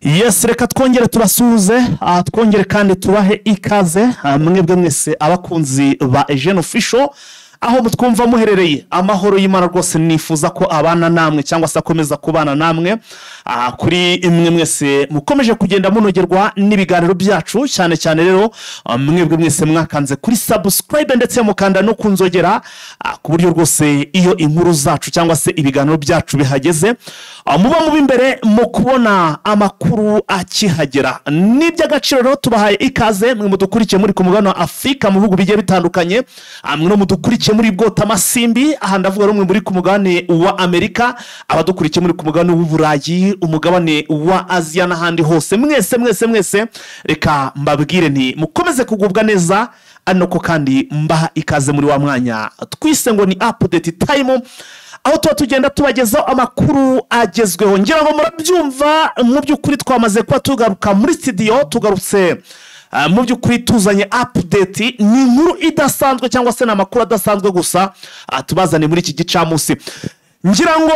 Yes, reka twongere tubasuhuze, twongere kandi tubahe ikaze mwebwe mwese abakunzi ba Eugene Official, aho mutwumva muherereye. Amahoro y'Imana rwose nifuza ko abana namwe cyangwa se akomeza kubana namwe kuri imwe mwese mukomeje kugenda munogerwa n'ibiganiro byacu, cyane cyane rero mwebwe mwese mwakanze kuri subscribe ndetse mukanda no kunzogera ku buryo rwose iyo inkuru zacu cyangwa se ibiganiro byacu bihageze muba mu bimbere mu kubona amakuru akihagera. N'iby'agaciro rero tubahaye ikaze mwe mudukurikiye muri ku mugabane wa Afrika mu bihugu bigiye bitandukanye, mwe mudukurikiye muri bwota masimbi, aha ndavuga rumwe muri ku mugabane wa Amerika, abadukurikiye muri ku mugabane w'Uburayi, umugabane wa Aziya n'ahandi hose. Mwese reka mbabwire nti mukomeze kugubwa neza, anoko kandi mbaha ikaze muri wa mwanya twise ngo ni update time, aho tugenda tubagezaho amakuru agezweho. Ngira ngo murabyumva, mu by'ukuri twamaze kuba tugaruka muri studio, tugarutse mu by'ukuri tuzanye update, ni inkuru idasanzwe cyangwa se n'amakuru adasanzwe gusa tubazane muri iki gicamunsi. Ngira ngo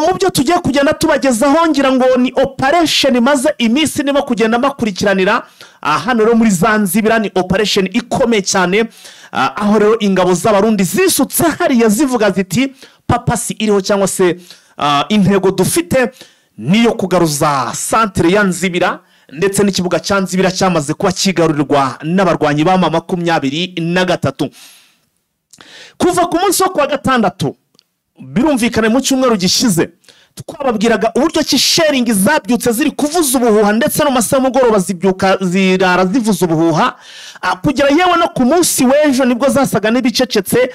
mu byo tugiye kugenda tubagezaho, ngira ngo ni operation maze iminsi nimo kugenda makurikiranira hano rero muri Zanzibar. Ni operation ikomeye cyane, aho rero ingabo z'abarundi zisutse hariya zivuga ziti papasi iriho cyangwa se intego dufite niyo kugaruza centre ya Nzibira, ndetse n'ikibuga cya Nzibira cyamaze kuba kigarurirwa n'abarwanyi ba 23 kuva ku munsi wo kwa gatandatu. Birumvikane mu cyumweru gishize twababwiraga uburyo ki sharing zabyutse ziri kuvuza ubuhuha, ndetse no masaha mugoroba zibyuka zirara zivuza ubuhuha, kugera yewe no ku munsi w'ejo nibwo zasaga n'ibicecetse,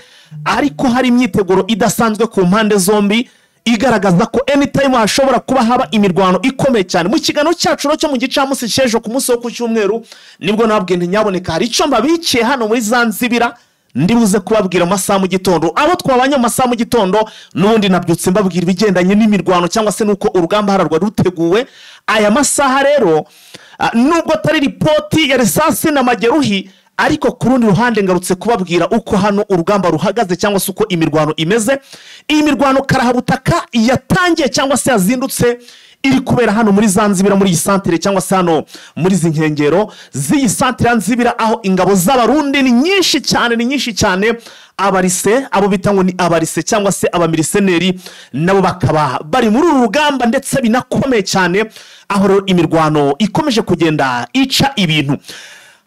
ariko hari imyiteguro idasanzwe ku mpande zombi igaragaza ko anytime hashobora kuba haba imirwano ikomeye cyane. Mu kiganiro cyacu cyo mu gicamunsi cy'ejo ku munsi wo ku cyumweru nibwo nababwiye nti nyaboneka hari icyo mbabikiye hano muri Zanzibar, ndibuze kubabwira amasaha mu gitondo. Abo twabanye amasaha mu gitondo n'ubundi nabyutse mbabwira ibigendanye n'imirwano cyangwa se nuko urugamba hararwa ruteguwe. Aya masaha rero nubwo atari ripoti ya risasi na mageruhi, ariko ku rundi ruhande ngarutse kubabwira uko hano urugamba ruhagaze cyangwa se uko imirwano imeze. Iyi mirwano karahabutaka yatangiye cyangwa se yazindutse iri kubera hano muri Zanzibar, muri iyi santere cyangwa se hano muri izi nkengero z'iyi santere ya Nzibira, aho ingabo z'abarundi ni nyinshi cyane. Abarise, abo bita ngo ni abarise cyangwa se abamiliseneri, nabo bakaba bari muri uru rugamba ndetse binakomeye cyane, aho rero imirwano ikomeje kugenda ica ibintu.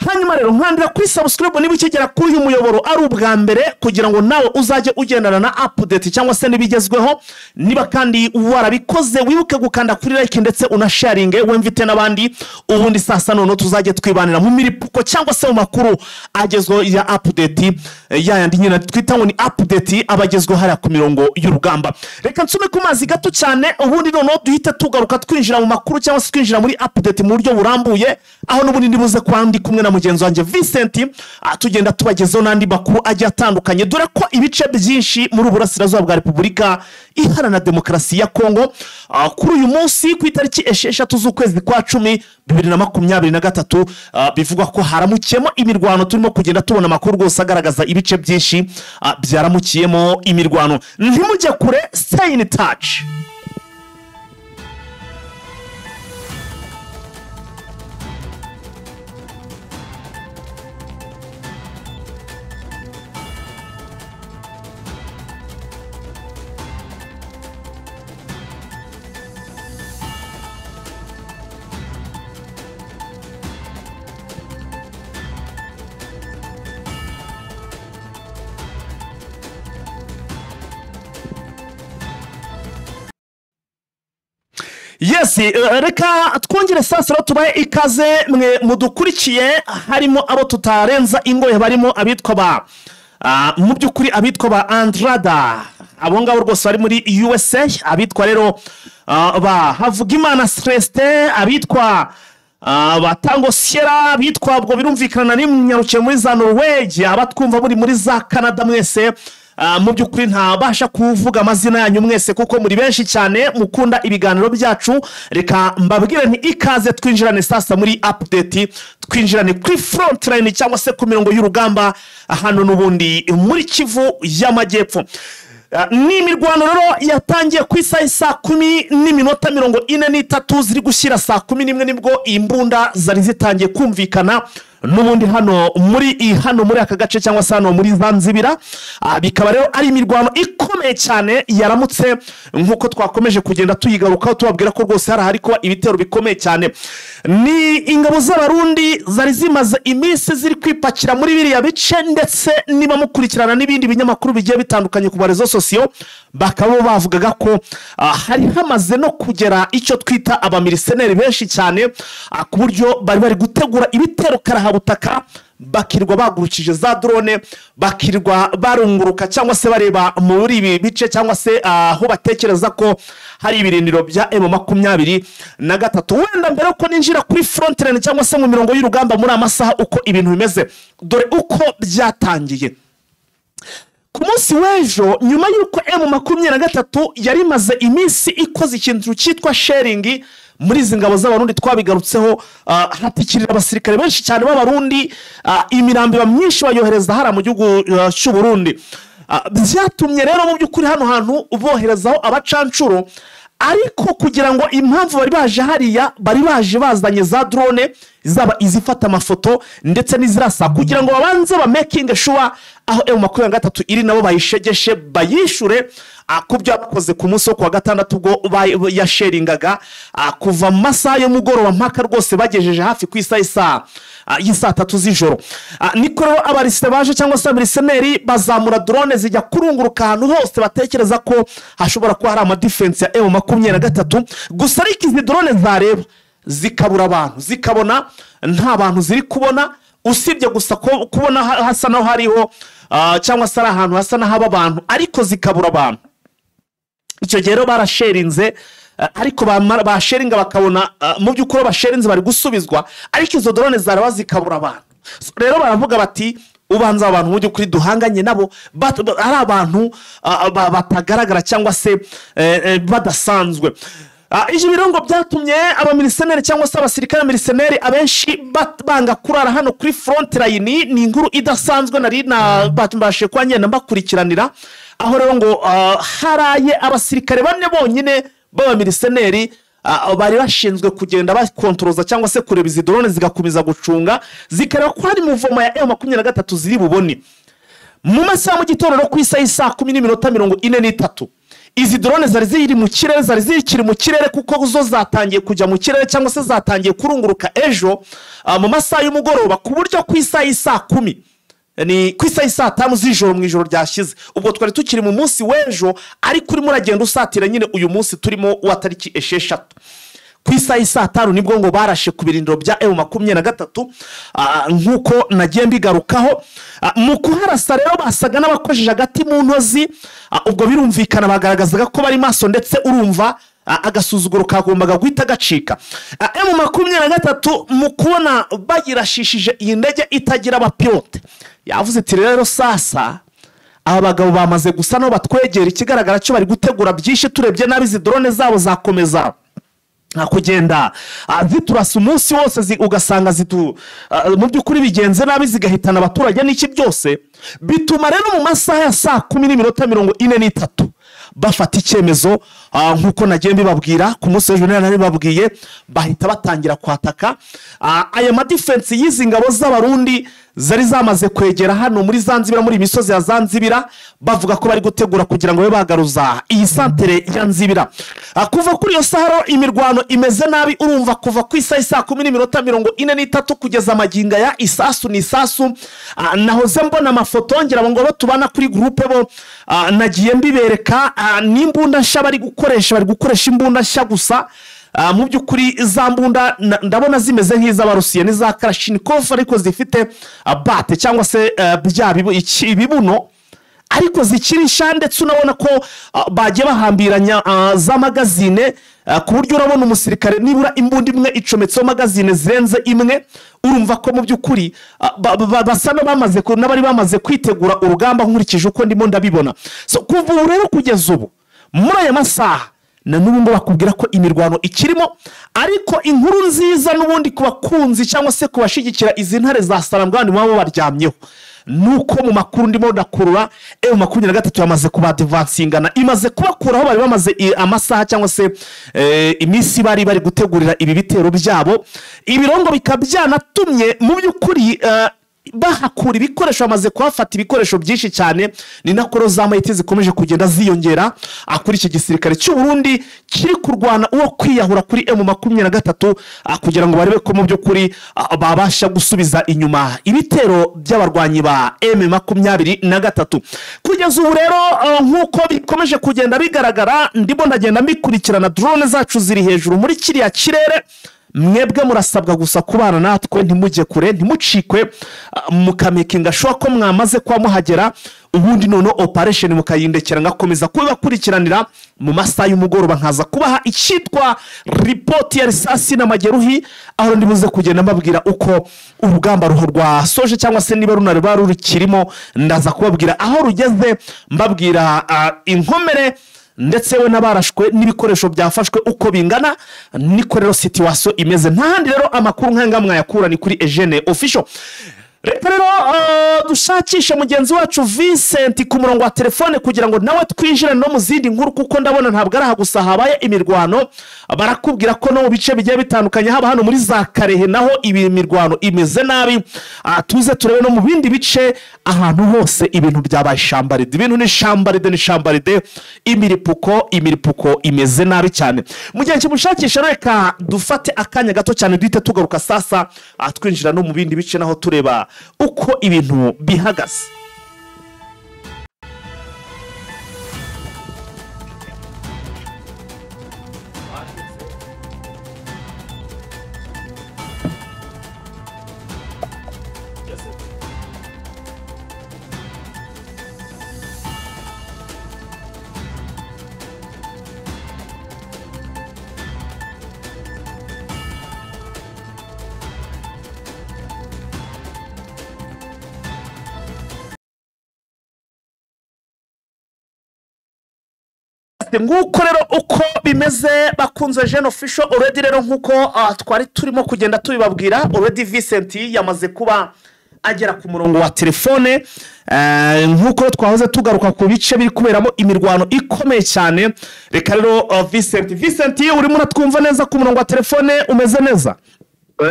Hanyuma rero nkandira kuri subscribe niba ukigera kuri uyu muyoboro ari ubwa mbere, kugira ngo nawe uzajye ugendana na update cyangwa se nibigezweho. Niba kandi warabikoze wibuke gukanda kuri like ndetse unasharinge wemvite n'abandi, ubundi sasa none tuzajye twibanira mu miripuko cyangwa se mu makuru agezweho ya update yandi nyina twita ngo ni update abagezweho hariya ku mirongo y'urugamba. Reka nsume ku mazi gato cyane, ubundi none duhita tugaruka twinjira mu makuru cyangwa se twinjira muri update mu buryo burambuye, aho n'ubundi ndibuze kwandi kumwe na mugenzi wanjye Vincent tugenda tubagezaho n'andi makuru agiye atandukanye, dore ko ibice byinshi muri Uburasirazuba bwa Repubulika Iharanira Demokarasi ya Kongo kuri uyu munsi ku itariki 6 z'ukwezi kwa 10 2023 bivugwa ko haramukiyemo imirwano. Turimo kugenda tubona amakuru rwose agaragaza ibice byinshi byaramukiyemo imirwano. Ntimujye kure, stay in touch. Yes, reka twongere sasa tubaye ikaze mwe mudukurikiye, harimo abo tutarenza ingoye, barimo abitwa mu by'ukuri abitwa ba Andrada, abo ngabo rwose bari muri USA, abitwa rero ba Havugimana Celestin, abitwa batango Sierra, abitwa bwo birumvikana n'imyarukiye muri za Norway, abatwumva muri za Canada mwese mu by'ukuri ntabasha kuvuga amazina yanyu mwese kuko muri benshi cyane mukunda ibiganiro byacu. Reka mbabwire nti ikaze twinjirane sasa muri update, twinjirane kuri front line cyangwa se ku mirongo y'urugamba hano n'ubundi muri Kivu y'Amajyepfo. ni imirwano rero yatangiye ku isaha saa 10:43 ziri gushyira saa 11 nibwo imbunda zari zitangiye kumvikana n'ubundi hano muri aka gace cyangwa se hano muri Zanzibira. Bikaba rero ari imirwano ikomeye cyane yaramutse nk'uko twakomeje kugenda tuyigarukaho tubabwira ko rwose hari kuba ibitero bikomeye cyane. Ni ingabo z'abarundi zari zimaze iminsi ziri kwipakira muri biriya bice, ndetse niba mukurikirana n'ibindi binyamakuru bigiye bitandukanye ku barezo sosiyo bakaba bavugaga ko hari hamaze no kugera icyo twita abamiliseneri benshi cyane, ku buryo bari gutegura ibitero karahabutaka, bakirwa bagurukije za drone, bakirwa barunguruka cyangwa se bareba muri ibi bice cyangwa se aho batekereza ko hari ibirindiro bya M23. Wenda mbere ko ninjira kuri front line cyangwa se mu mirongo y'urugamba muri amasaha uko ibintu bimeze, dore uko byatangiye. Ku munsi w'ejo nyuma y'uko M23 yari maze iminsi ikoze ikintu cyitwa sharing muri izi ngabo z'abarundi, twabigarutseho hatikirira abasirikare benshi cyane b'abarundi, imirambi myinshi bayohereza hara mu gihugu cy'u Burundi. Byatumye rero mu by'ukuri hano hantu boherezaho abacancuro, ariko kugira ngo impamvu bari baje hariya bari baje bazanye za drone zaba izifata amafoto ndetse n'izirasa, kugira ngo babanze ba making sure aho M23 iri nabo bayishegeshe bayishure ku byo bakoze ku munsi wo kwa gatandatu ubwo yasharingaga kuva mu masaha yo mugoroba mpaka rwose bagejeje hafi ku isaha y'isa 3 z'ijoro. Niko rero abarise baje cyangwa se abariseneri bazamura drone zijya kurunguruka ahantu hose batekereza ko hashobora kuba hari ama defense ya M23. Gusa ariko izi drone zareba zikabura abantu, zikabona nta bantu ziri kubona, usibye gusa kubona hasa naho hariho cyangwa se ari ahantu hasa n'ahaba abantu, ariko zikabura abantu. Icyo gihe rero barasharinze, ariko basharinga bakabona mu by'ukuri basharinze bari gusubizwa, ariko izo drone zaraba zikabura abantu. Rero baravuga bati ubanza abantu mu by'ukuri duhanganye nabo ari abantu batagaragara cyangwa se badasanzwe. Ije birongo byatumye abamiliseneri cyangwa se abasirikare miliseneri abenshi banga kurara hano kuri front line. Ni inkuru idasanzwe nari mbashe kwa nyene mbakurikiranira, aho rero ngo haraye abasirikare bane bonyine b'abamiliseneri bari bashinzwe kugenda bakontroza cyangwa se kureba izi drone zigakomeza gucunga zikareba ko hari muvoma ya M23 ziri bubone. Mu masaha mu gitondo ku isaha saa 10:43 izi drone zari ziri mu kirere, zari zikiri mu kirere kuko zo zatangiye kujya mu kirere cyangwa se zatangiye kurunguruka ejo mu masaha y'umugoroba, ku buryo ku isaha saa 10 ni ku isaha saa 5 z'ijoro mu ijoro ryashize. Ubwo twari tukiri mu munsi w'ejo, ariko urimo uragenda usatira nyine uyu munsi turimo wa tariki 6. Ku isaha saa 5 nibwo ngo barashe ku birindiro bya M23, nk'uko nagiye mbigarukaho. Mu kuharasa rero basaga n'abakojeje agati mu ntozi, ubwo birumvikana bagaragazaga ko bari maso, ndetse urumva agasuzuguro kagombaga guhita gacika. M23 mu kubona bagirashishije iyi ndege itagira abapilote, yavuze ati rero sasa abagabo bamaze gusa no batwegera, ikigaragara cyo bari gutegura byinshi, turebye nabi izi drone zabo zakomeza kugenda ziturasa umunsi wose, ugasanga mu by'ukuri bigenze nabi zigahitana abaturage n'iki byose. Bituma rero mu masaha ya saa 10:43 bafata icyemezo, nk'uko nagiye mbibabwira ku munsi w'ejo nari babwiye, bahita batangira kwataka aya ma defense y'izi ngabo z'abarundi zari zamaze kwegera hano muri Zanzibira, muri imisozi ya Zanzibira, bavuga ko bari gutegura kugira ngo bagaruza iyi santere ya Nzibira. Kuva kuri iyo saharo imirwano imeze nabi, urumva kuva ku isaha saa 10:43 kugeza amaginga ya isasu ni isasu. Nahoze mbona amafoto ngira ngo tubana kuri groupe bo, nagiye mbibereka n'imbunda nshya bari gukoresha imbunda nshya gusa. Mu by'ukuri za mbunda ndabona zimeze nk'iz'abarusiya n'iza Kalashnikov, ariko zifite bate cyangwa se ibibuno, ariko zikirisha, ndetse unabona ko bagiye bahambiranya za magazine, ku buryo urabona umusirikare nibura imbunda imwe icometseho magazine zirenze imwe. Urumva ko mu by'ukuri basa n'abari bamaze kwitegura urugamba, nkurikije uko ndimo ndabibona. Kuva ubu rero kugeza ubu muri aya masaha na n'ubundi bakubwira ko imirwano ikirimo, ariko inkuru nziza n'ubundi ku bakunzi cyangwa se kubashigikira izi ntare za Sarambwani babo baryamyeho, nuko mu makuru ndimo ndakurura M23 yamaze kubadivansingana imaze kubakuraho bari bamaze amasaha cyangwa se iminsi bari gutegurira ibi bitero byabo ibirongo bikabyanatumye mu by'ukuri bahakura ibikoresho bamaze kuhafata ibikoresho byinshi cyane ni nakoro zamayite zikomeje kugenda ziyongera kuri iki gisirikare cy'u Burundi kiri kurwana uwo kwiyahura kuri M23 kugira ngo barebe ko mu by'ukuri babasha gusubiza inyuma ibitero by'abarwanyi ba M23 kugeza ubu rero nkuko bikomeje kugenda bigaragara ndimo ndagenda mbikurikirana drone zacu ziri hejuru muri kiriya kirere mwebwe murasabwa gusa kubana natwe ntimujye kure ntimucikwe mukamekinga sho ko mwamaze kwa muhagera ubundi none operation mukayindekera ngakomeza kubakurikiranira mu masaha y'umugoroba nkaza kubaha icyitwa report ya risasi na mageruhi aho ndibuze kugenda mbabwira uko urugamba ruho rwa soje cyangwa se niba runareba rurikirimo ndaza kubabwira aho rugeze mbabwira inkomere ndetse we nabarashwe n'ibikoresho byafashwe uko bingana niko rero situation imeze ntahandi rero amakuru nk'angamwe yakura ni kuri Eugene Official rero dushakisha mugenzi wacu Vincent ku murongo wa telefone kugira ngo nawe twinjire no mu zindi nkuru kuko ndabona ntabwo ari gusa habaye imirwano barakubwira ko no mu bice bigiye bitandukanye haba hano muri za Karehe naho ibi mirwano imeze nabi tuze turebe no mu bindi bice ahantu hose ibintu byabaye shambaride ibintu ni shambaride imiripuko imeze nabi cyane mu gihe kimushakisha reka dufate akanya gato cyane duhite tugaruka sasa twinjira no mu bindi bice naho tureba uko ibintu bihagaze nguko rero uko bimeze bakunze Eugene Official already rero nkuko twari turimo kugenda tubibabwira already Vincent yamaze kuba agera ku murongo wa telefone nkuko twahoze tugaruka ku bice biri kuberamo imirwano ikomeye cyane reka rero Vincent urimo natwumva neza ku murongo wa telefone umeze neza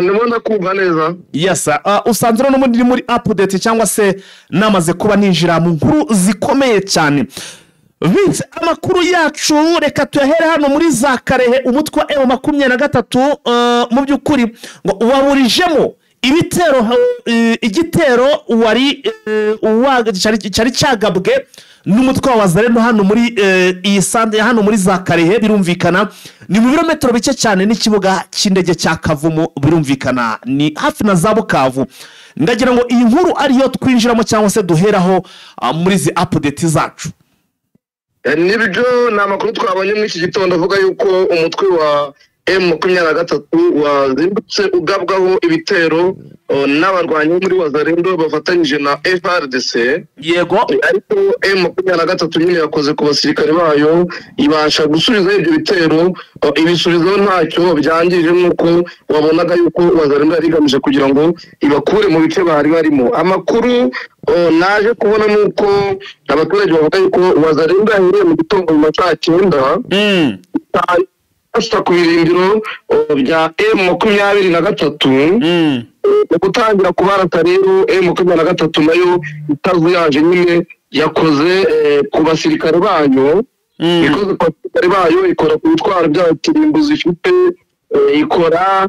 ndabona kumva neza yes usanzwe no muri update cyangwa se namaze kuba ninjira mu nkuru zikomeye cyane Vince amakuru yacu reka tuyahere hano muri za Karehe umutwa M23 mu by'ukuri ngo waburijemo ibitero igitero wari cyari cyagabwe n'umutwa wa Zareno hano muri iyi sande hano muri za Karehe birumvikana ni mu birometero bike cyane n'ikibuga cy'indege cya Kavumu birumvikana ni hafi na za Bukavu ndagira ngo iyi nkuru ariyo twinjiramo cyangwa se duheraho muri zi update zacu nibyo ni amakuru twabonye muri iki gitondo avuga yuko umutwe wa M23 wazindutse ugabwaho ibitero n'abarwanyi muri Wazalendo bafatanyije na FARDC yego ariko M23 nyine yakoze ku basirikare bayo ibasha gusubiza ibyo bitero ibisubizo ntacyo byangije nuko wabonaga yuko Wazalendo yarigamije kugira ngo ibakure mu bice bari barimo amakuru naje kubona nuko abaturage bavuga yuko Wazalendo yahereye mu gitondo mu masaha 9 ashaka ku birindiro bya M23 gutangira kubarata rero M23 nayo itazuyaje nyine yakoze ku basirikare bayo ikoze ku basirikare bayo ikora ku bitwaro by'abakirimbuzi ifite ikora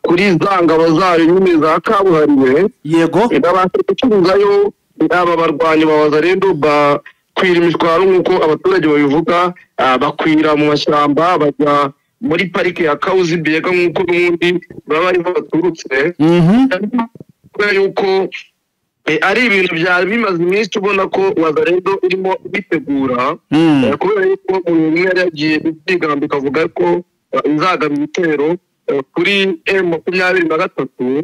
kuri zangabo zayo nyine za kabuhariwe yego ibabasha gucuruzayo aba barwanyi babaza rero kwira imishwaro nk'uko abaturage babivuga bakwira mu mashyamba bajya muri parike ya Kauzi Biega nk'uko n'ubundi baba ari baturutse kubera yuko ari ibintu byari bimaze iminsi ubona ko Wazalendo irimo bitegura kubera yuko umuntu yari yagiye byigamba ikavuga ko izagaba ibitero kuri M23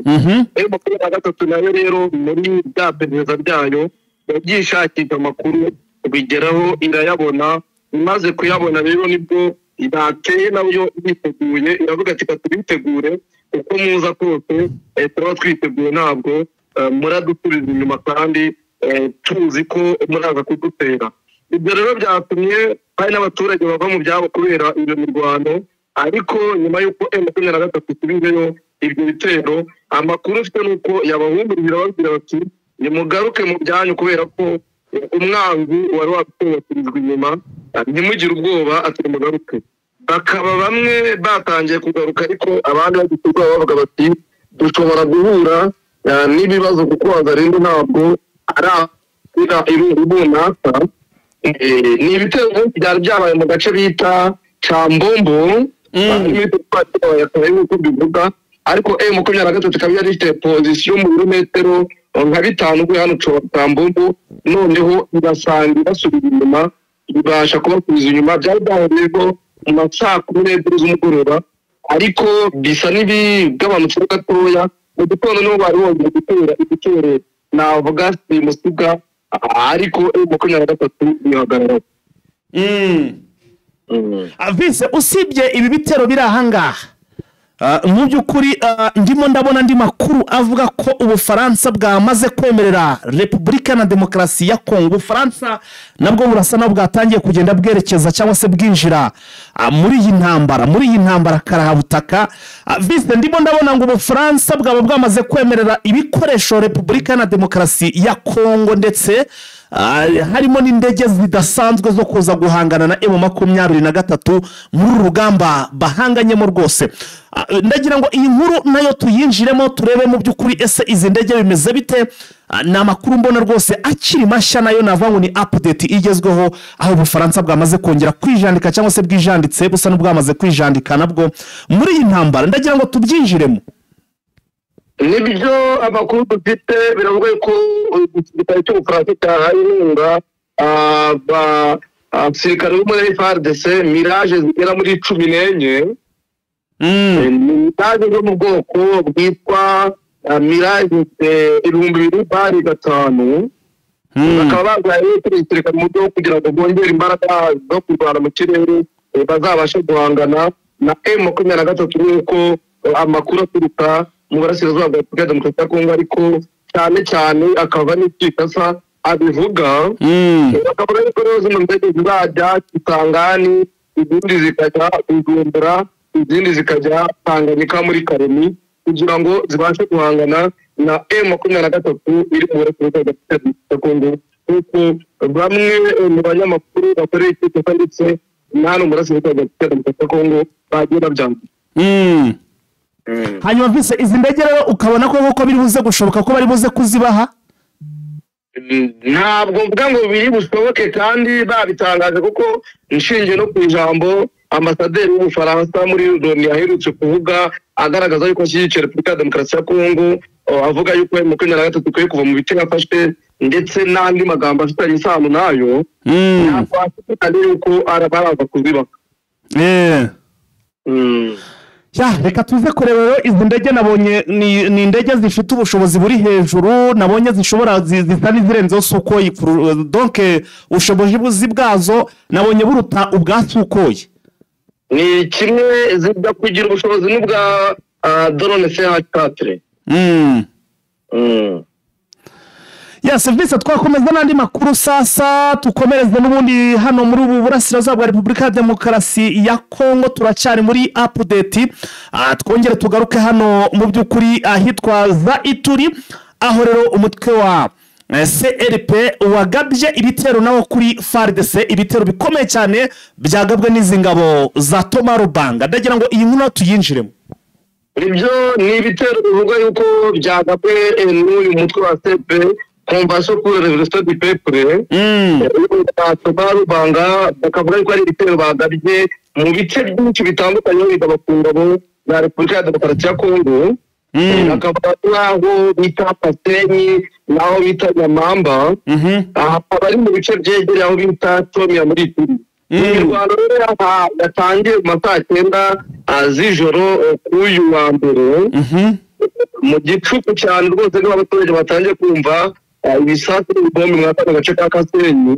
M23 nayo rero muri bya pereza byayo yagishakira amakuru bigeraho irayabona imaze kuyabona rero nibwo idateye nayo biteguye iravuga ati twitegure uko muza kose tuba twiteguye ntabwo muradusubiza inyuma kandi tuzi ko muraza kudutera. Ibyo rero byatumye hari n'abaturage bava mu byabo kubera iyo mirwano, ariko nyuma y'uko M23 isubizeyo ibyo bitero, amakuru ufite nuko yabahumurira babwira bati nimugaruke mu byanyu kubera ko umwanzi wari wabitewekirijwe inyuma, ntimugire ubwoba ati mugaruke. Bakaba bamwe batangiye kugaruka, ariko abandi bagitwa bavuga bati dushobora guhura n'ibibazo kuko Wazalendo ntabwo ari irunaka. Ni ibitero byari byabaye mu gace bita Chambombo, nk'uko bivuga, ariko M23 ikaba yari ifite pozisiyo mu birometero nka 5 uvuye hano Chambombo, noneho irasanga basubira inyuma, ibasha kubasubiza inyuma. Byari byahuriyeho mu masaa 12 z'umugoroba, ariko bisa n'ibigabanutse gatoya. Mu gitondo niho bari bongeye gutera igitero navuga simusiga, ariko M23 yihagarara. Vise, usibye ibi bitero biri ahangaha, mu by'ukuri ndimo ndabona andi makuru avuga ko Ubufaransa bwamaze kwemerera Repubulika na Demokarasi ya Kongo. Ubufaransa nabwo burasa na bwatangiye kugenda bwerekeza cyangwa se bwinjira muri iyi ntambara karahabutaka. Vise, ndimo ndabona ngo Ubufaransa bwaba bwamaze kwemerera ibikoresho Repubulika na Demokarasi ya Kongo, ndetse harimo n'indege zidasanzwe zo kuza guhangana na M23 muri rugamba bahanganyemo rwose. Ndagira ngo iyi nkuru nayo tuyinjiremo turebe mu by'ukuri ese izi ndege bimeze bite. Ni amakuru mbona rwose akiri mashya, nayo navuga ngo ni update igezweho, aho Ubufaransa bwamaze kongera kwijandika cyangwa se bwijanditse busa n'ubwamaze kwijandika nabwo muri iyi ntambara. Ndagira ngo tubyinjiremo. Nibyo amakuru dufite biravuga ko igisirikare cy'Ubufaransa cyahaye inkunga abasirikare bo muri FARDC Mirage zigera muri 14. Mirage zo mu bwoko bwitwa Mirage 2005. Bakaba bazaye igisirikare mu byo kugira ngo bongere imbaraga zo kurwana mu kirere, bazabashe guhangana na M23 nk'uko amakuru aturuka mu burasirazuba bwa Repubulika Demokarasi ya Kongo, ariko cyane akaba n'ikikasa abivuga. Bakavuga yuko rero zino ndege zizajya Kisangani, izindi zikajya Bujumbura, izindi zikajya Tanganyika muri Karemi, kugira ngo zibashe guhangana na M23 iri mu burasirazuba bwa Repubulika Demokarasi ya Kongo, kuko bamwe mu banyamakuru bakorera ikikasa ndetse n'hano mu burasirazuba bwa Repubulika Demokarasi ya Kongo bagiye babyandika. Hanyuma Vise, izi ndege rero ukabona ko biri buze gushoboka ko bari buze kuzibaha? Ntabwo mvuga ngo biri bushoboke, kandi babitangaje kuko inshingiye no ku ijambo ambasaderi w'Ubufaransa muri Loni yaherutse kuvuga, agaragaza yuko ashyigikiye Repubulika ya Demokarasi ya Kongo, avuga yuko M23 ikwiye kuva mu bice yafashwe, ndetse n'andi magambo afitanye isano nayo. Ntabwo ashidikanya yuko baraza kuzibaha. Reka tuze kureba rero izi ndege. Nabonye ni indege zifite ubushobozi buri hejuru, nabonye zishobora zisa n'izirenzeho Sukhoi, donc ubushobozi bwazo nabonye buruta ubwa Sukhoi. Ni kimwe zijya kugira ubushobozi n'ubwa drone CH4. Vise, twakomeza n'andi makuru sasa, tukomereze n'ubundi hano muri ubu burasirazuba bwa Repubulika ya Demokarasi ya Kongo. Turacyari muri update, twongere tugaruke hano mu by'ukuri ahitwa za Ituri, aho rero umutwe wa CRP wagabye ibitero nawo kuri FARDC, ibitero bikomeye cyane byagabwe n'izi ngabo za Thomas Rubanga. Ndagira ngo iyi nkuru tuyinjiremo. Ibyo ni ibitero bivuga yuko byagabwe n'uyu mutwe wa CRP, Convention pour la Révolution du Peuple. Thomas Rubanga bakavuga yuko ari ibitero bagabye mu bice byinshi bitandukanye bigaba ku ngabo za Repubulika ya Demokarasi ya Kongo. Bakavuga n'aho bita Pasenyi, n'aho bita Nyamamba, bari mu bice byegereye aho bita Tomia muri Ituri. Imirwano rero yatangiye mu masaa 9 z'ijoro k'uyu wa mbere, mu gicuku cyane rwose n'abaturage batangiye kumva ibisasu n'ibombe mu gace ka Kasenyi.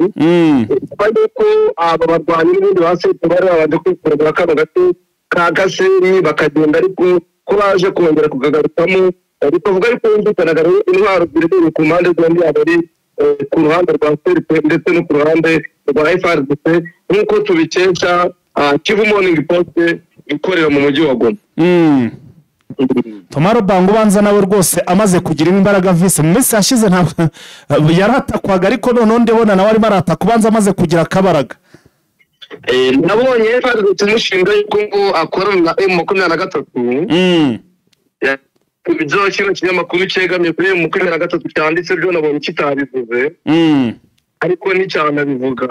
Kuko aba barwanyi n'ubundi basetse bari babanje kwikurura kano gace ka Kasenyi bakagenda, ariko ko baje kongera kugagarukamo bikavuga yuko yumvikanaga intwaro ziri ku mpande zombi abari ku ruhande rwa CRP ndetse no ku ruhande rwa FARDC nk'uko tubikesha Kivu Morning Post ikorera mu mujyi wa Goma. Tomaro Bango banza nawe rwose amaze kugira imbaraga vise mu minsi yashize ntabwo yaratakwaga ariko none ndebona nawe ari marata kubanza amaze kugira akabaraga. Nabonye FARDC umushinga yuko ngo akorana na M23. Ibyo kino kinyamakuru cyegamiye kuri M23 cyanditse byo nabonye kitabivuze. Ariko ni cyane bivuga.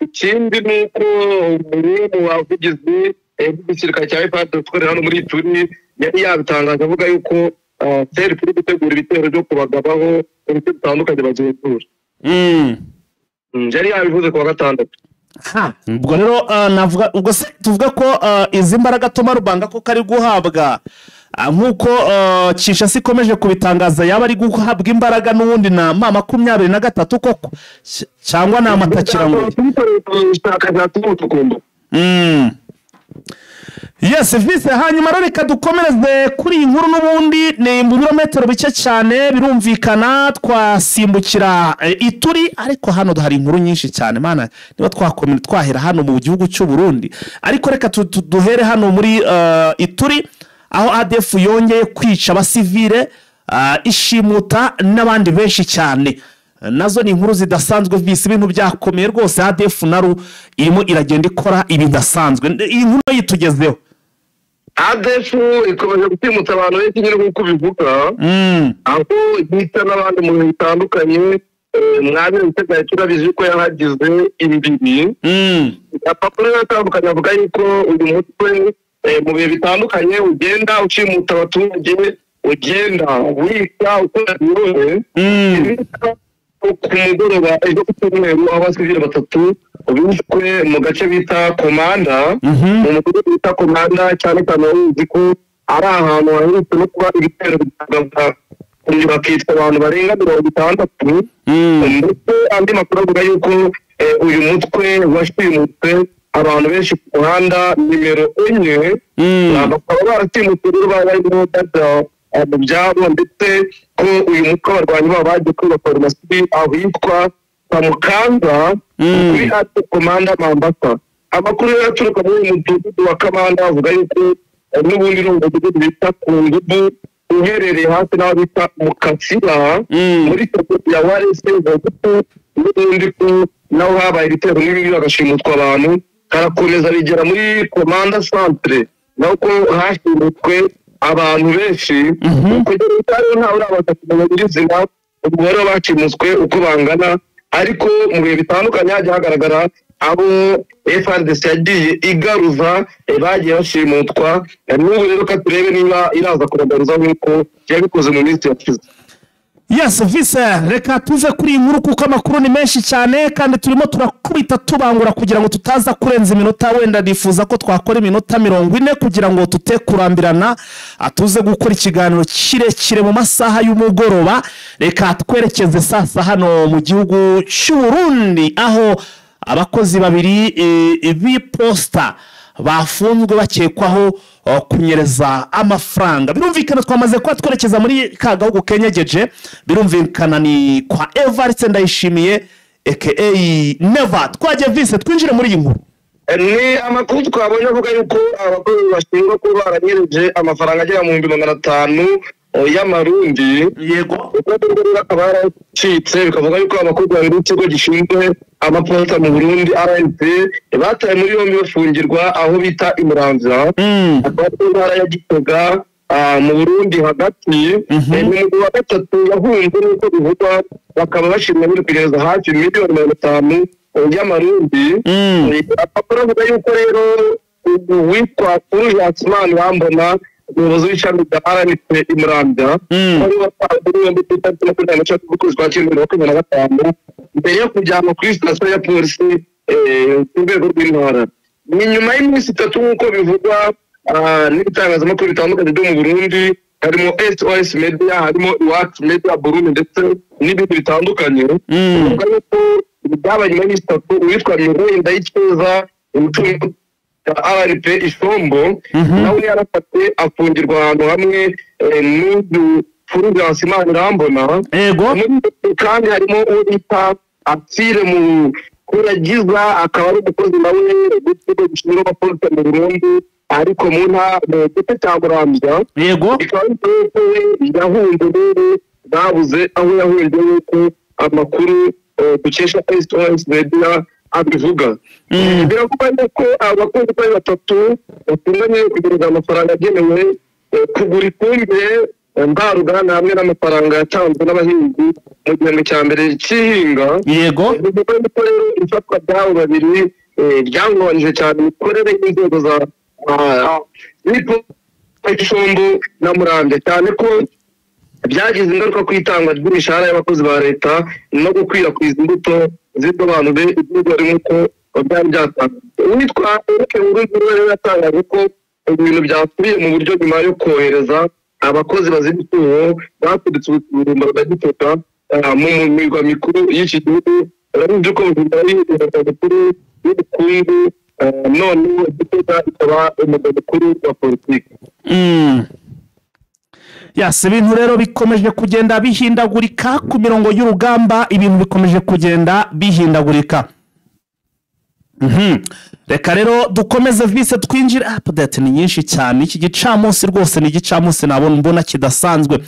Ikindi nuko umuntu wavugize igisirikare cya FARDC tkorera hano muri Turi yari yabitangaje avuga yuko seri kuri gutegura ibitero byo kubagabaho ibice bitandukanye bagenzura. Yari yabivuze ku wa gatandatu. Ubwo rero navuga ubwo se tuvuga ko izi mbaraga Tomaro Banga ko kari guhabwa nkuko Kinshasa ikomeje kubitangaza yaba ari guhabwa imbaraga n'ubundi na 23 koko cyangwa na amatakira ngo Yes, vise hanyuma reka dukomereze kuri inkuru n'ubundi ni mu birometero bike cyane birumvikana twasimbukira Ituri ariko hano hari inkuru nyinshi cyane mana niba twakomera twahera hano mu gihugu cy'u Burundi ariko reka duhere hano muri Ituri aho ADF yongeye kwica abasivile ishimuta n'abandi benshi cyane nazo ni inkuru zidasanzwe vise ibintu byakomeye rwose ADF naru irimo iragenda ikora ibidasanzwe iyi nkuru yitugezeho ADF ikomeje gutimuta abantu benshi nyine nk'uko bivuga aho yita n'abandi mu bitandukanye mwabire bitegaye turabizi ko yahagize imbibi apapuro y'atandukanye avuga yuko uyu mutwe mu bihe bitandukanye ugenda ucimuta abaturage ugenda wika ukora birohe ku mugoroba ejo ku cyumweru abasivile batatu bishwe mu gace bita Komanda mu mudugudu bita Komanda cyane cyane uzi ko ari ahantu haherutse no kuba ibitero bitagaga bakitwa abantu barenga 60 ndetse andi makuru avuga yuko uyu mutwe washimutse abantu benshi ku muhanda nimero 4 bakaba baratimutse barimo dada byabo ndetse ko uyu mutwe abarwanyi babo bagiye kwiba farumasi aho yitwa Kamukanda kuri ati Komanda Mambasa amakuru yaturuka muri mudugudu wa Kamanda avuga yuko n'ubundi n'umudugudu bita Kungubu uherereye hasi n'aho bita Mukatsira muri sekuru ya Warese n'ubundi ko naho habaye ibitero n'ibibi bagashimutwa abantu karakomeza bigera muri Komanda Centre naho ko hashimutwe abantu benshi kugira ngo nta urabatakira birizina ubwo rero bacimuswe uko bangana ariko mu bihe bitandukanye hajya hagaragara abo FARDC yagiye igaruza bagiye bashimutwa n'ubu rero ka turebe niba iraza kuragaruza nk'uko yabikoze mu minsi yashize. Yes, vise reka tuve kuri inkuru kuko amakuru ni menshi cyane kandi turimo turakubita tubangura kugira ngo tutaza kurenza iminota wenda nifuza ko twakora iminota 40 kugira ngo tutekurambirana atuze gukora ikiganiro kirekire mu masaha y'umugoroba reka twerekeze sasa hano mu gihugu cy'u Burundi aho abakozi babiri b'iposta bafunzwe bakekwaho kunyereza amafaranga birumvikana twamaze kwa twerekeza muri kagahugu kenyegeje birumvikana ni kwa Evariste Ndayishimiye aka Never twaje vise twinjire muri iyi nkuru ni amakuru twabonye avuga yuko abakozi bashinzwe ko baranyereje amafaranga agera mu 500 y'amarundi yego akaba yaracitse bikavuga yuko abakozi babiri b'ikigo gishinzwe amaposita mu Burundi RNP bataye muri yombi bafungirwa aho bita Imuramvya akaba ya Gitega mu Burundi hagati mu wa gatatu yahunze nuko bivugwa bakaba bashimye muri kugeza hafi miliyoni 500 y'amarundi akaba avuga yuko rero witwa Fulgence Bambona umuyobozi w'ishami rya RNP Imuramvya wari watangiye yombi tutatu kuko twakiriye 25 mbere yo kujyana kuri station ya polisi ku rwego rw'intara ni nyuma y'iminsi 3 nk'uko bivugwa n'ibitangazamakuru bitandukanye byo mu Burundi harimo SOS Media harimo Iwacu Media Burundi ndetse n'ibindi bitandukanye ubwo yuko byabaye nyuma y'iminsi 3 witwa Mireille Ndayikeza umutungo ARP Ishombo nawe yarafate afungirwa ahantu hamwe n'uyu Fulgence Manirambona kandi harimo ubita Atire mu kuragiza akaba ari umukozi nawe w'ikigo gishinzwe abapolisi mu Burundi ariko mu gice cya Muramvya yahunze babuze aho yahunze yuko amakuru dukesha SOS Media abivuga biravuga ko abakozi batatu batunganye kugereza amafaranga agenewe kugura ifumbire mvaruganda hamwe n'amafaranga yatanzwe n'abahinzi mu gihembwe cya mbere cy'ihinga ifatwa ryabo babiri ryangabanyije cyane imikorere y'inzego za Ishombo na Muramvya cyane ko byagize ingaruka ku itangwa ry'imishahara y'abakozi ba leta no gukwirakwiza imbuto zisobanure igihugu harimo ko byari byatanzwe uwitwa Eric Nkurunziza yatangaje ko ibintu byasubiye mu buryo nyuma yo kohereza abakozi bazibituho batuditse ubuzima bw'agitota mu mirwa mikuru y'iki gihugu baravuze ko bari mukuru y'ubukungu none igitota ikaba umugabo mukuru wa politiki yase ibintu rero bikomeje kugenda bihindagurika ku mirongo y'urugamba ibintu bikomeje kugenda bihindagurika reka rero dukomeze vise twinjire update ni nyinshi cyane iki gicamunsi rwose ni igicamunsi nabona mbona kidasanzwe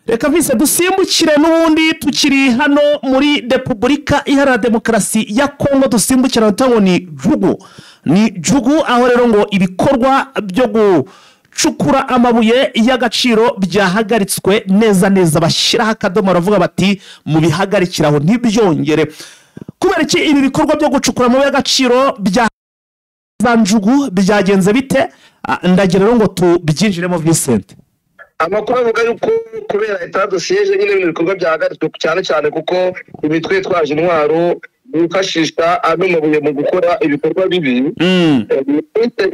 reka vise dusimbukire n'ubundi tukiri hano muri Repubulika Iharanira Demokarasi ya Kongo dusimbukira ngo ni jugu aho rero ngo ibikorwa byo gucukura amabuye y'agaciro byahagaritswe neza bashyiraho akadomo baravuga bati mu bihagarikiraho ntibyongere kubera iki ibi bikorwa byo gucukura amabuye y'agaciro bya Njugu byagenze bite ndagira rero ngo tubyinjiremo Vincent amakuru avuga yuko kubera etat de siège nyine mu bikorwa byahagaritswe cyane kuko imitwe twaje intwaro bifashisha ano mabuye mu gukora ibikorwa bibi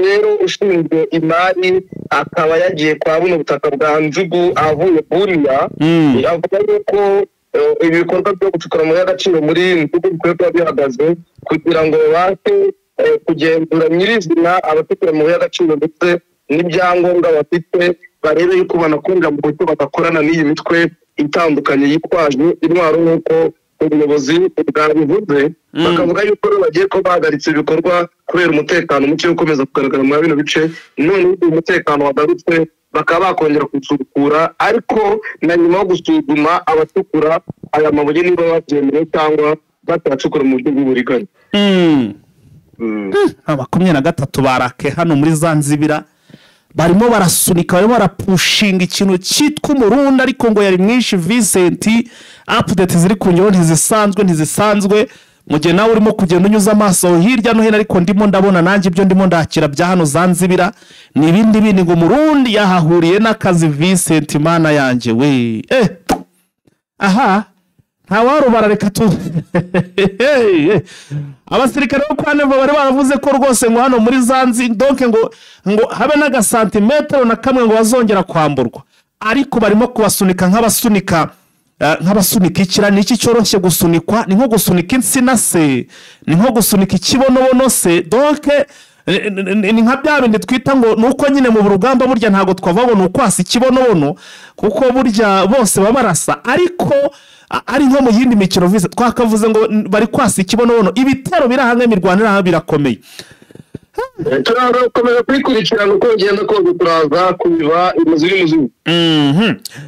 rero ushinzwe imari akaba yagiye kwa buno butaka bwa Njugu avuye Buriya yavuga yuko ibikorwa byo gucukura amabuye y'agaciro muri Njugu bikorwa bihagaze kugira ngo babashe kugenzura nyirizina abafite amabuye y'agaciro ndetse n'ibyangombwa bafite barebe yuko banakunga mu buryo badakorana n'iyi mitwe itandukanye yitwaje intwaro nk'uko ubuyobozi bwabivuze bakavuga yuko bagiye ko bahagaritse ibikorwa kubera umutekano muke ukomeza kugaragara muri bino bice none umutekano wagarutse bakaba bakongera gusukura ariko na nyuma yo gusuzuma abacukura aya mabuye niba babyemerewe cyangwa batacukura mu buryo bw'uburiganya 23 barake hano muri Zanzibira barimo barasunika barimo barapushinga ikintu cyitwa umurundi ariko ngo yari mwinshi Vincent update ziri kunyoro ntizisanzwe mu gihe nawe urimo kugenda unyuza amaso hirya no hino ariko ndimo ndabona nanjye ibyo ndimo ndakira bya hano Zanzibira ni ibindi ngo umurundi yahahuriye n'akazi Vincent mana yanjye we aha ntawarubara reka tu abasirikare bo kwa Nevo bari baravuze ko rwose ngo hano muri Zanzi donc ngo habe naga santimetero na kamwe ngo bazongera kwamburwa ariko barimo kubasunika nk'abasunika ikira niki cyoroshye gusunikwa ni nko gusunika insina se ni nko gusunika ikibonobono se donc ni nka bya bindi twita ngo nuko nyine mu rugamba burya ntago twavabona ukwasi ikibonobono kuko burya bose babarasa ariko ari nko mu yindi mikino vise twakavuze ngo bari kwasi ikibonobono ibitero birahange mirwanira birakomeye turakomeza kwikurikirana uko ugenda koze turaza kubiba imuziri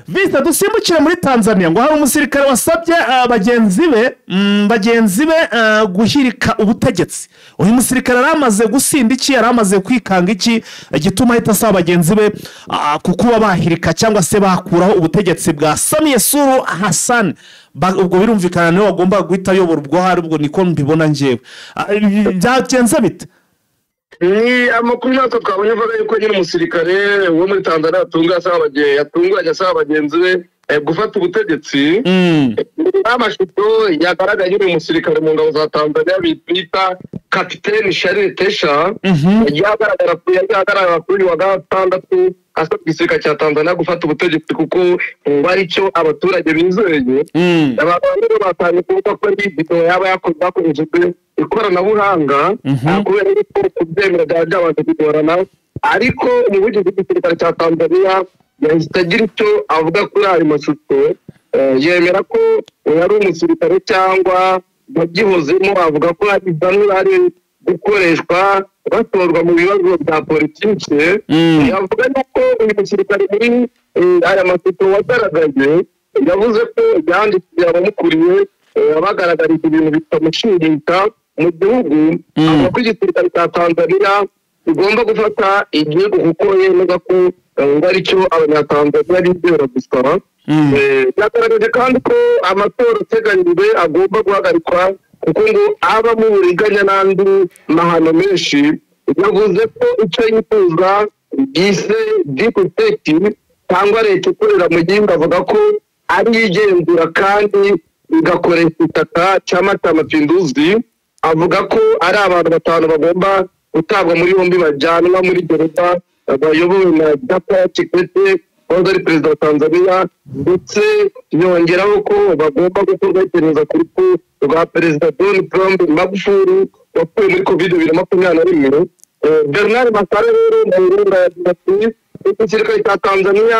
vise dusimbukire muri Tanzania ngo hari umusirikare wasabye bagenzi be guhirika ubutegetsi uyu musirikare aramaze gusinda iki yaramaze kwikanga iki gituma ahita asaba bagenzi be kukuba bahirika cyangwa se bakuraho ubutegetsi bwa Samia Suluhu Hassan ubwo birumvikana niwe wagomba guhita ayobora ubwo hari ubwo niko mbibona njyewe byagenze bite ni amakuru natwe twabonye avuga yuko nyine umusirikare wo muri Tanzania yatunganya asaba bagenzi be gufata ubutegetsi amashusho yagaragaye uyu musirikare mu ngabo za Tanzania bita Kapiteni Charles Tesha yagaragara kuri wa gatandatu asaba igisirikare cya Tanzania gufata ubutegetsi kuko bari cyo abaturage bizeye. Abantu rero batanye kuvuga ko ari video yaba yakoresheje ikoranabuhanga kubera ko kubyemera byabanje kugorana, ariko umuvugizi w'igisirikare cya Tanzania yahise agira icyo avuga kuri ayo mashusho, yemera ko yari umusirikare cyangwa bagihozemo, avuga ko hari bamwe bari gukoreshwa batorwa mu bibazo bya politiki. Yavuga ko uyu musirikare muri aya mashusho wagaragaje yavuze ko yandikiye abamukuriye bagaragariza ibintu bitamushimisha mu gihugu, avuga ko igisirikare cya Tanzania kigomba gufata igihugu kuko yemeza ko ari cyo abanyatanzania bizera gusaba. Byagaragaje kandi ko amatora ateganyijwe agomba guhagarikwa kuko ngo aba mu buriganya n'andi mahano menshi. Yavuze ko icyo yifuza bise deep state cyangwa leta ikorera mu gihugu, avuga ko ari igenzura kandi igakoresha itaka cy'amata mapinduzi. Avuga ko ari abantu 5 bagomba gutabwa muri yombi bajyanwa muri gereza bayobowe na Jakaya Kikwete wahoze ari perezida wa Tanzania, ndetse yongeraho ko bagomba gukorwa iperereza ku rupfu rwa perezida John Pombe Magufuli wapfuye muri COVID-2021. Bernard Masaru rero mu Burundi yagize ati igisirikare cya Tanzania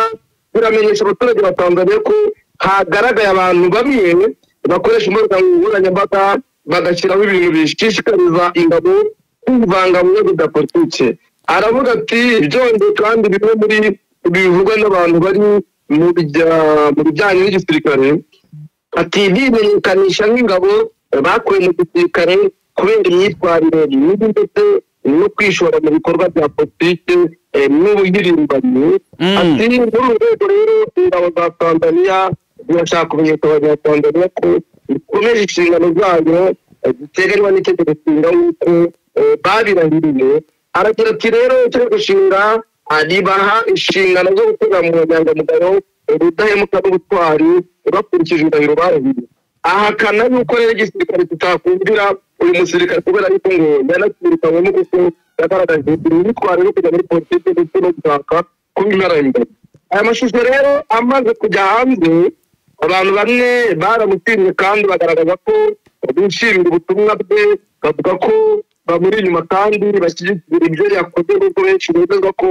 biramenyesha abaturage ba Tanzania ko hagaragaye abantu bamwe bakoresha imbuga nkoranyambaga bagashyiraho ibintu bishishikariza ingabo kwivanga mu bibazo bya politiki. Aravuga ati byongeye kandi bimwe muri bivugwa n'abantu bari mu bijyanye n'igisirikare, ati bimenyekanisha nk'ingabo bakuwe mu gisirikare kubera imyitwarire mibi ndetse no kwishora mu bikorwa bya politiki n'ubuhirimbanyi. Ati muri uru rwego rero ingabo za Tanzania zirashaka kumenyesha abanyatanzania ko zikomeje inshingano zayo ziteganywa n'itegeko nshinga nk'uko babirahiriye. Aragira ati rero itegeko nshinga ribaha inshingano zo gutega mu nyangamugayo ubudahemuka n'ubutwari bakurikije indahiro barahiriye. Ahakana yuko rero igisirikare kitakumvira uyu musirikare kubera yuko ngo yanakirikanwemo kuko yagaragaje imyitwarire yo kujya muri politiki ndetse no gushaka kuba inararibwa. Aya mashusho rero amaze kujya hanze, abantu bamwe baramutinye kandi bagaragaza ko bishimira ubutumwa bwe, bavuga ko bamuri inyuma kandi bashyigikira ibyo yakoze, n'ubwo benshi bemeza ko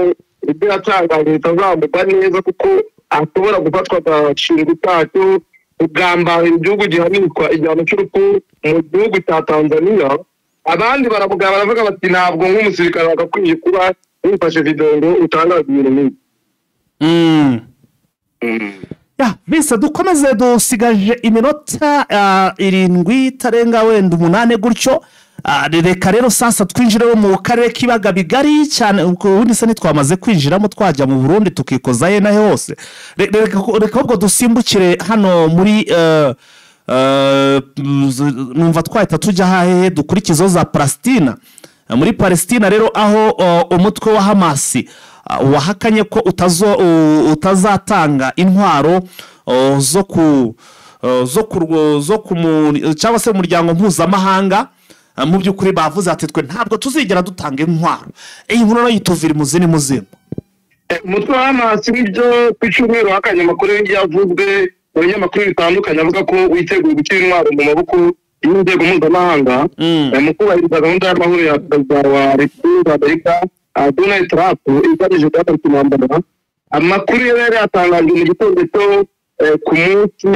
ibyo yatangaje bitazamugwa neza kuko ashobora gufatwa agashinga icyaha kugambanira igihugu gihanishwa igihano cy'urupfu mu gihugu cya Tanzania. Abandi baravuga bati ntabwo nk'umusirikare bagakwiye kuba wifashe video ngo utangaze ibintu nk'ibi. Bisa dukomeze, dusigaje iminota 7 itarenga wenda 8 gutyo. Reka rero sasa twinjire mu karere kibaga bigari cyane, ubundi se nitwamaze kwinjiramo twajya mu Burundi tukikoza ye nahe hose. Reka ubwo dusimbukire hano muri numva twahita tujya hahe dukurikizo za Palestina. Muri Palestina rero aho umutwe wa Hamas wahakanye ko utazatanga intwaro zo cyangwa se umuryango mpuzamahanga. Mu by'ukuri bavuze ati twe ntabwo tuzigera dutanga intwaro. Iyi nkuru no yituvira muzini muzima. Umutwe wa Hamas nibyo kwicumero hakanye amakuru yavuzwe mu binyamakuru bitandukanye avuga ko witeguye gukira intwaro mu maboko y'inzego mpuzamahanga mu kubahiriza gahunda y'amahoro ya perezida wa Repubulika Amerika Donald Trump igamije guhagarika intambara. Amakuru yari yatangajwe mu gitondo ku munsi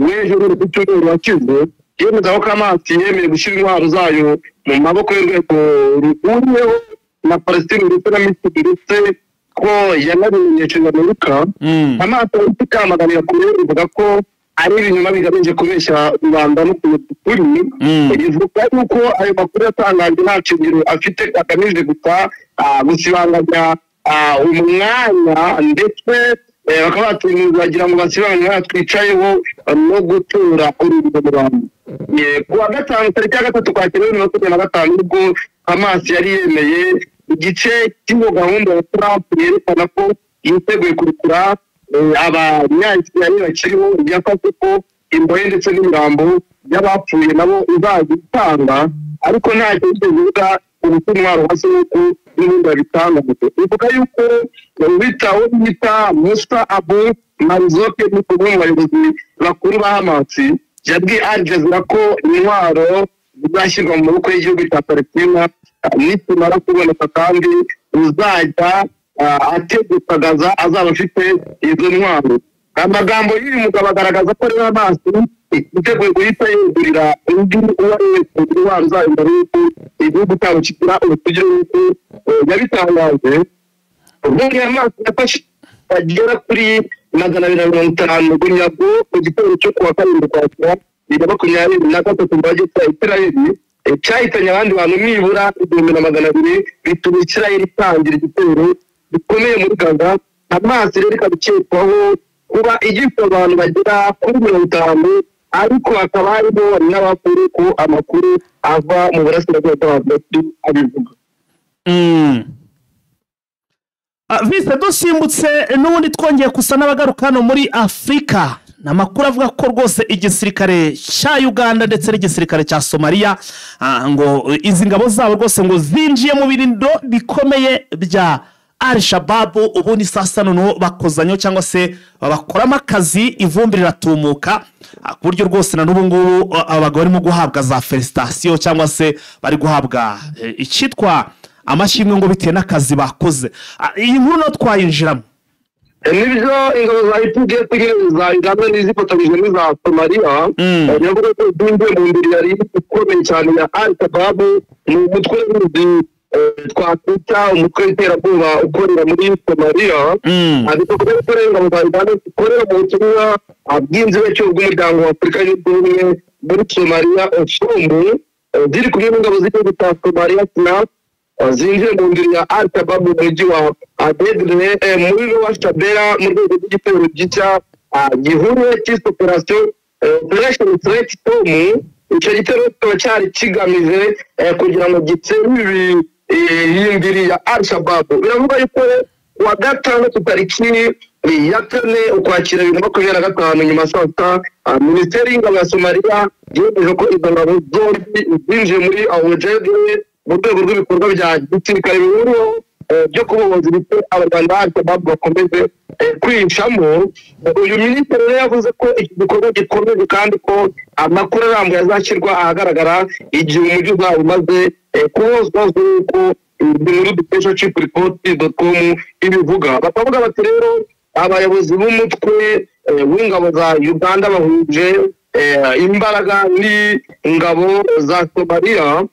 w'ejo ku cyumweru washize, yemeza ko Hamas yemeye gushyira intwaro zayo mu maboko y'urwego rwuriweho na Palestina ndetse na Misiri, ndetse ko yanabimenyesheje Amerika. Hamas ikamaganira kure ivuga ko ari ibinyoma bigamije kubeshya rubanda no kuri ivuga yuko ayo makuru yatangajwe nta shingiro afite, agamije gusibanganya umwanya ndetse bakaba bagira ngo basibanganye twicayeho no gutura urubyiruko mu Rwanda. Ku wa gatanu tariki ya 3 Ukwakira 2025 ubwo Hamas yari yemeye igice cy'iyo gahunda ya Trump yerekana ko yiteguye kurukura abanyayisiraheli bakiriho, yavuze ko imbohe ndetse n'imirambo y'abapfuye nabo izajya itanga, ariko nta kintu kivuga ubutumwa hasi yuko n'ubundi babitanga bivuga yuko bitaho bita Musa Abu Marzoke n'umwe mu bayobozi bakuru ba Hamas yabwiye Al Jazeera ko intwaro zizashyirwa mu maboko y'igihugu cya Palestina nitumara kuboneka kandi uzajya ategekagaza azaba afite izo ntwaro. Amagambo y'uyu mugabo agaragaza ko rero Hamas iteguye guhita yegurira undi uwo ari wese intwaro zayo mbere y'uko igihugu cyabo kigira ubutugire y'uko yabitangaje. Ubundi Hamas yafashe bagera kuri 250 bunyago mu gitero cyo kuwa karindwi Ukwakira 2023 mu gihe cya Israeli cyahitanye abandi bantu nibura 200 bituma Israeli itangira igitero bikomeye muri Gaza. Hamas rero ikabikekwaho kuba igifite abantu bagera kuri 50 ariko hakaba harimo n'abakuru ko amakuru ava mu burasirazuba bw'Afurika abivuga. Vise dusimbutse n'ubundi twongeye kusa n'abagaruka hano muri Afrika. Namakuru avuga ko rwose igisirikare cya Uganda ndetse n'igisirikare cya Somalia ngo izi ngabo zabo rwose ngo zinjiye mu birindo bikomeye bya Al-Shabaab. Ubundi sasa noneho bakozanyo cyangwa se bakoramo akazi ivumbi riratumuka ku buryo rwose na n'ubu ngubu abagabo barimo guhabwa za felicitation cyangwa se bari guhabwa icyitwa amashimwe ngo bitewe n'akazi bakoze. Iyi nkuru no twayinjiramo nibyo ingabo za IPDF za Uganda n'izifatanyije n'iza Somalia yavuga ko zinjiye mu ndiri yari ikomeye cyane ya Al-Shabaab mu mutwe w'uruzi twakwita umutwe w'iterabwoba ukorera muri Somalia. Ariko kubera ko ingabo za Uganda zikorera mu butumwa bw'inzibacyuho bw'umuryango wa Afurika yunze ubumwe muri Somalia OSOM ziri kumwe n'ingabo z'igihugu cya Somalia SNAP zinjiye mu ndiri ya Al-Shabaab mu mujyi wa Adebre muri Washabera mu rwego rw'igitero gishya gihuriye cy'isi operation Operation Threat Storm. Icyo gitero kikaba cyari kigamije kugira ngo gitseme iyi ya Al-Shabaab. Biravuga yuko wa gatandatu tariki ya 4 Ukwakira 2025 nyuma saa sita Minisiteri y'Ingabo ya Somalia yemeje ko izo ngabo zombi zinjiye muri Adebre mu rwego rw'ibikorwa bya gisirikare bihuriweho byo kubohoza ibiti abarwanyi ba Al-Shabaab bakomeze kwicamo. Uyu minisitiri rero yavuze ko iki gikorwa gikomeye kandi ko amakuru arambuye azashyirwa ahagaragara igihe umujyi uzaba umaze kuhozwa nk'uko muri dukesha.report.com ibivuga. Bakavuga bati rero abayobozi b'umutwe w'ingabo za Uganda bahuje imbaraga n'ingabo za Somalia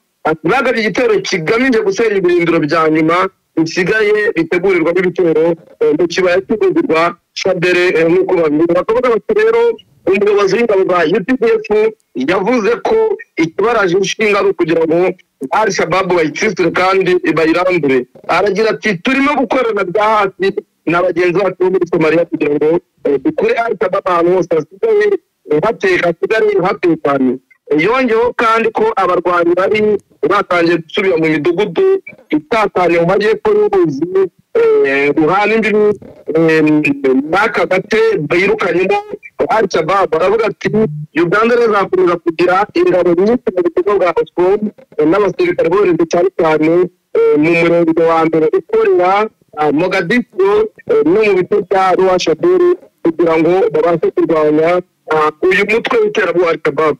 bagabye igitero kigamije gusenya ibirindiro bya nyuma bisigaye bitegurirwa n'ibitero mu kibaya cy'ubuzirwa Shabere nk'uko babivuga. Bakavuga bati rero umuyobozi w'ingabo za UPDF yavuze ko ikibaraje inshinga ari ukugira ngo Al-Shabaab bayitsisire kandi bayirandure. Aragira ati turimo gukorana bya hafi n'abagenzi bacu bo muri Somalia kugira ngo dukure Al-Shabaab ahantu hose hasigaye hatekanye. Yongeyeho kandi ko abarwanyi bari batangiye gusubira mu midugudu itatanye mu majyepfo y'uruzi ruhana imbibi n'aka gace birukanyemo Al-Shabaab. Baravuga ati Uganda izakomeza kugira ingabo nyinshi mu bikorwa bwa OSOM n'abasirikare boherejwe cyane cyane mu murenge wa mbere ukorera Mogadishu no mu bice bya Washabere kugira ngo babashe kurwanya uyu mutwe w'iterabwoba Al-Shabaab.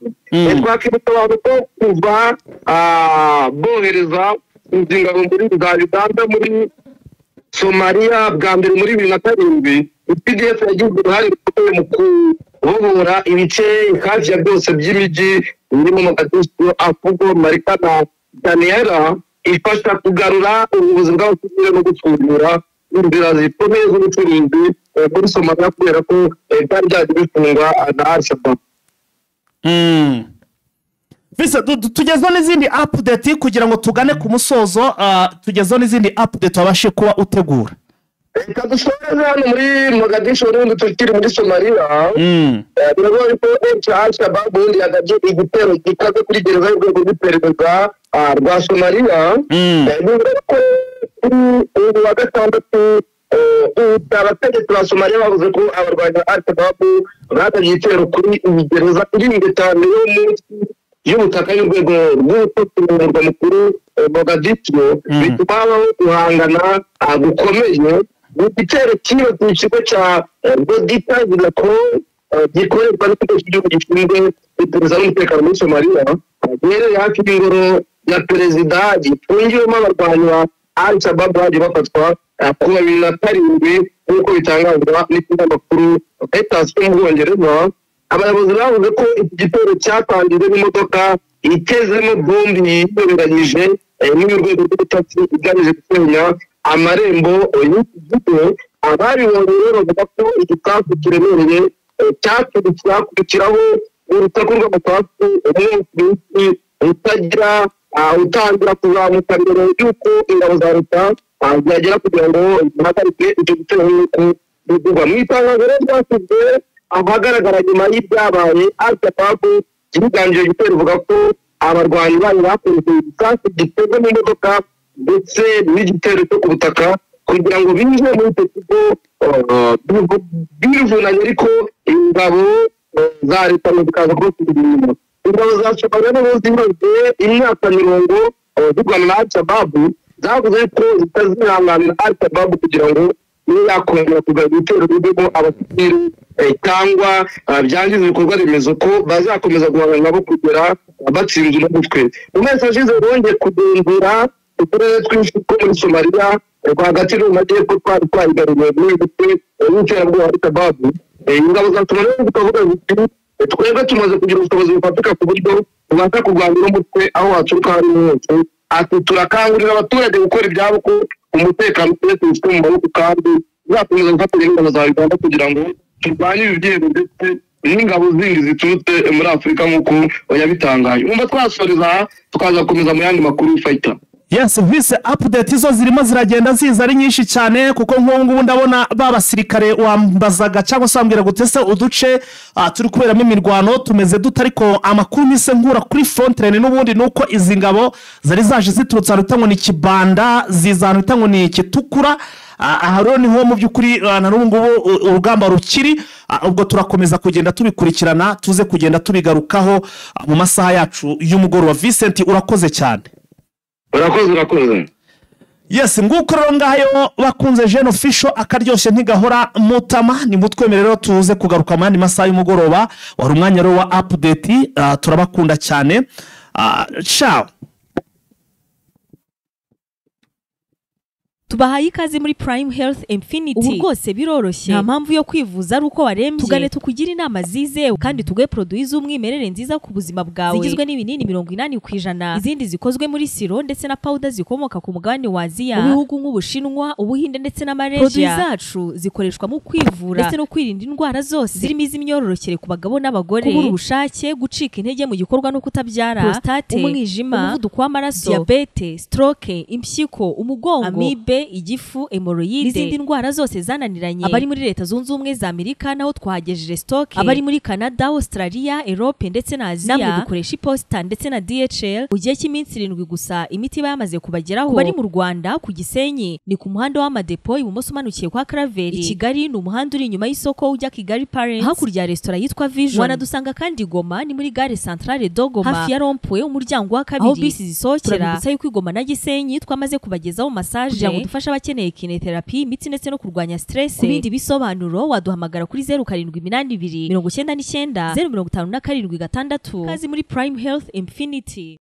Twakibutsa abantu ko kuva bohereza izi ngabo muri za Uganda muri Somalia bwa mbere muri 2007 IPDF yagize uruhare rukomeye mu kubohora ibice hafi ya byose by'imijyi birimo Mogadishu, Afugo, Marika na Daniela, ifasha kugarura ubuyobozi bw'abasivile no gufungura inzira zikomeye z'ubucuruzi muri Somalia kubera ko byari byagiye bifungwa na Al-Shabaab. Vise tugezeho n'izindi update kugira ngo tugane ku musozo. Tugezeho n'izindi update wabashe kuba utegura. Reka dusoreze hano muri Mogadishu n'ubundi tukiri muri Somalia. Biravuga ko Al-Shabaab ubundi yagabye igitero gikaze kuri gereza y'urwego rw'iperereza rwa Somalia. Bivuga ko kuri wa gatandatu abategetsi ba Somalia bavuze ko abarwanyi ba Al-Shabaab bagabye igitero kuri iyi gereza irinde cyane yo munsi y'ubutaka y'urwego rw'ubutasi mu murwa mukuru Mogadishu bituma habaho guhangana gukomeye mu gitero kimwe ku kigo cya Bodita Ginako gikorerwa n'ikigo cy'igihugu gishinzwe iperereza n'umutekano muri Somalia giherereye hafi y'ingoro ya perezida gifungiwemo abarwanyi ba Al-Shabaab bagiye bafatwa ku 2007 nk'uko bitangazwa n'ikinyamakuru Reuters cyo mu Bwongereza. Abayobozi bavuze ko iki gitero cyatangijwe n'imodoka itezemo bombi yiyoberanyije n'urwego rw'ubutasi igamije gusenya amarembo y'iki ababibonye rero bavuga ko igisasu kiremereye cyakurikiraho urusaku rw'amasasu umunsi utagira utangira kuzamuka mbere y'uko ingabo za leta zagera kugira ngo zihagarike icyo gitero nk'uko bivugwa mu itangazo rero ryashyizwe ahagaragara nyuma y'ibyabaye. Al-Shabaab yiganjije igitero ivuga ko abarwanyi bayo bakoresheje igisasu gitezwe mu modoka ndetse n'igitero cyo ku butaka kugira ngo binjire muri icyo kigo bivunanye, ariko ingabo za leta zikaza kubasubira inyuma. Ingabo za Somalia n'ubu zimaze imyaka 40 zirwana na Al-Shabaab zavuze ko zitazihanganira Al-Shabaab kugira ngo niyo yakongera kugaba ibitero birimo abasivili cyangwa byangiza ibikorwa remezo ko bazakomeza guhangana nabo kugera batsinze umutwe. Mu mezi ashize bongeye kugenzura uturere twinshi two muri Somalia rwagati no mu majyepfo twari twayigaruriye n'ibitwe n'iterabwoba Al-Shabaab. Ingabo za Somalia zikavuga ziti twebwe tumaze kugira ubushobozi bufatika ku buryo tubasha kurwanya umutwe aho waturuka hari hose. Ati turakangurira abaturage gukora ibyabo ko umutekano twese ufite mu maboko kandi uzakomeza gufatanya n'ingabo za Uganda kugira ngo turwanye ibi byemezo ndetse n'ingabo zindi ziturutse muri Afurika nk'uko yabitangaje. Umva twasoreza tukaza gukomeza mu yandi makuru Fighter. Yes, vise update izo zirimo ziragenda ziza ari nyinshi cyane kuko nk'ubu ndabona babasirikare wambazaga cyangwa se wambwira gutese uduce turi kuberamo imirwano tumeze dutariko amakuru mise nkura kuri frontline n'ubundi nuko izi ngabo zari zaje ziturutse arutango ni Kibanda zizana utango ni Kitukura aharo niho mu byukuri na n'ubu urugamba rukiri ubwo turakomeza kugenda tubikurikirana tuze kugenda tubigarukaho mu masaha yacu y'umugoro wa Vincent. Urakoze cyane. Urakoze. Yes, nguko rero ngayo bakunze Jeune Official akaryoshye ntigahora mutama ni mutwemerero tuze kugaruka mandi masaha y'umugoroba wari umwanya rero wa update turabakunda cyane. Ciao. Tubahaye ikaze muri Prime Health Infinity. Ubu rwose biroroshye, nta mpamvu yo kwivuza ari uko warembye. Tugane tukugira inama zizewe kandi tuguhe produits z'umwimerere nziza ku buzima bwawe, zigizwe n'ibinini 80%, izindi zikozwe muri siro ndetse na powder zikomoka ku mugabane wa Aziya, mu bihugu nk'Ubushinwa, Ubuhinde ndetse na Malaysia. Produits zacu zikoreshwa mu kwivura ndetse no kwirinda indwara zose zirimo iz'imyororokere ku bagabo n'abagore, kubura ubushake, gucika intege mu gikorwa no kutabyara, prostate, umwijima, umuvuduko w'amaraso, diabete, stroke, impyiko, umugongo, amibe, igifu, hemorrhoide n'izindi ndwara zose zananiranye. Abari muri Leta Zunze Ubumwe za Amerika naho twagejeje stock, abari muri Canada, Australia, Europe ndetse na Aziya namwe dukoresha iposita ndetse na DHL mu gihe cy'iminsi 7 gusa imiti bayamaze kubageraho. Bari mu Rwanda ku Gisenyi ni ku muhanda w'Amadepo ibumoso umanukiye kwa Karaveri. I Kigali ni umuhanda uri inyuma y'isoko ujya Kigali Parents hakurya ya restaurant yitwa Vision. Wanadusanga kandi Goma ni muri gare centrale Dogoma hafi ya Rompwe umuryango wa kabiri aho bisi zisohokera. Turabibutsa yuko Goma na Gisenyi twamaze kubagezaho massage dufasha abakeneye kinetherapy, imiti ndetse no kurwanya stress. Ku bindi bisobanuro waduhamagara kuri 0782 99 057 6. Kazi muri Prime Health Infinity.